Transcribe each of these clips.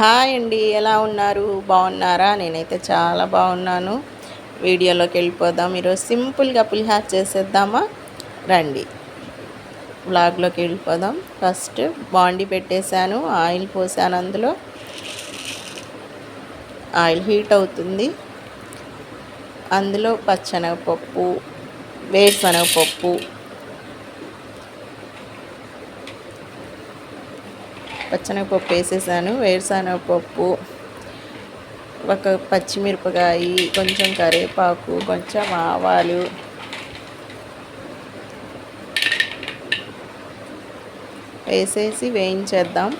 Hi అండి, ఎలా ఉన్నారు? బాగున్నారా? నేనైతే చాలా బాగున్నాను. వీడియోలోకి వెళ్ళిపోదాం. ఈరోజు సింపుల్గా పులిహార చేసేద్దామా? రండి, వ్లాగ్లోకి వెళ్ళిపోదాం. ఫస్ట్ బాండి పెట్టేశాను, ఆయిల్ పోసాను. అందులో ఆయిల్ హీట్ అవుతుంది. అందులో పచ్చెనగపప్పు, వేరుశనగపప్పు, పచ్చెనగపప్పు వేసేసాను. వేరుశనగపప్పు, ఒక పచ్చిమిరపకాయ, కొంచెం కరివేపాకు, కొంచెం ఆవాలు, వేసేసి వేయించేద్దాం.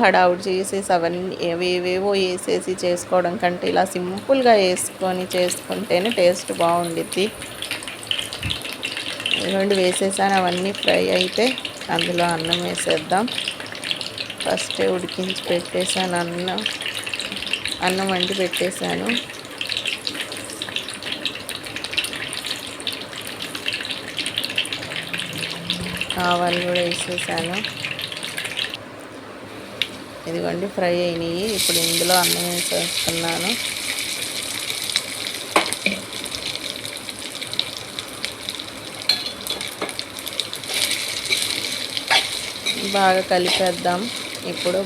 హడావుడి చేసేసి అవన్నీ ఏవేవో వేసేసి చేసుకోవడం కంటే ఇలా సింపుల్గా చేసుకుంటేనే టేస్ట్ బాగుండిద్ది. ఇవ్వండి, వేసేసాను. అవన్నీ ఫ్రై అయితే అందులో అన్నం వేసేద్దాం. ఫస్ట్ ఉడికించి పెట్టేశాను. అన్నం వండి పెట్టేశాను. ఆవాలు కూడా వేసేసాను. ఇదిగోండి, ఫ్రై అయినాయి. ఇప్పుడు ఇందులో అన్నం వేసేస్తున్నాను. బాగా కలిపేద్దాం. ఇప్పుడు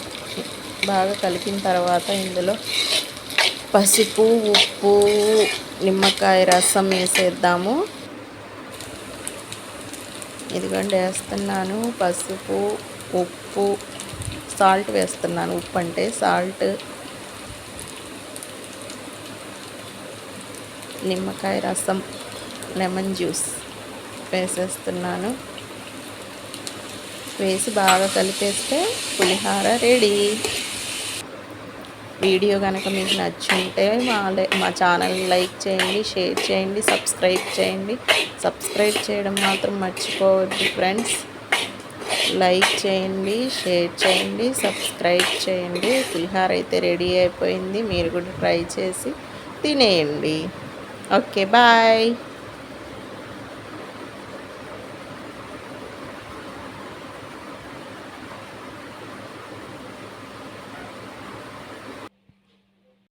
బాగా కలిపిన తర్వాత ఇందులో పసుపు, ఉప్పు, నిమ్మకాయ రసం వేసేద్దాము. ఇదిగోండి, వేస్తున్నాను. పసుపు, ఉప్పు, సాల్ట్ వేస్తున్నాను. ఉప్పు అంటే సాల్ట్, నిమ్మకాయ రసం, లెమన్ జ్యూస్ వేసేస్తున్నాను. వేసి బాగా కలిపేస్తే పులిహార రెడీ. వీడియో కనుక మీకు నచ్చుంటే మా ఛానల్ని లైక్ చేయండి, షేర్ చేయండి, సబ్స్క్రైబ్ చేయండి. సబ్స్క్రైబ్ చేయడం మాత్రం మర్చిపోవద్దు ఫ్రెండ్స్. లైక్ చేయండి, షేర్ చేయండి, సబ్స్క్రైబ్ చేయండి. పులిహార అయితే రెడీ అయిపోయింది. మీరు కూడా ట్రై చేసి తినేయండి. Okay, bye.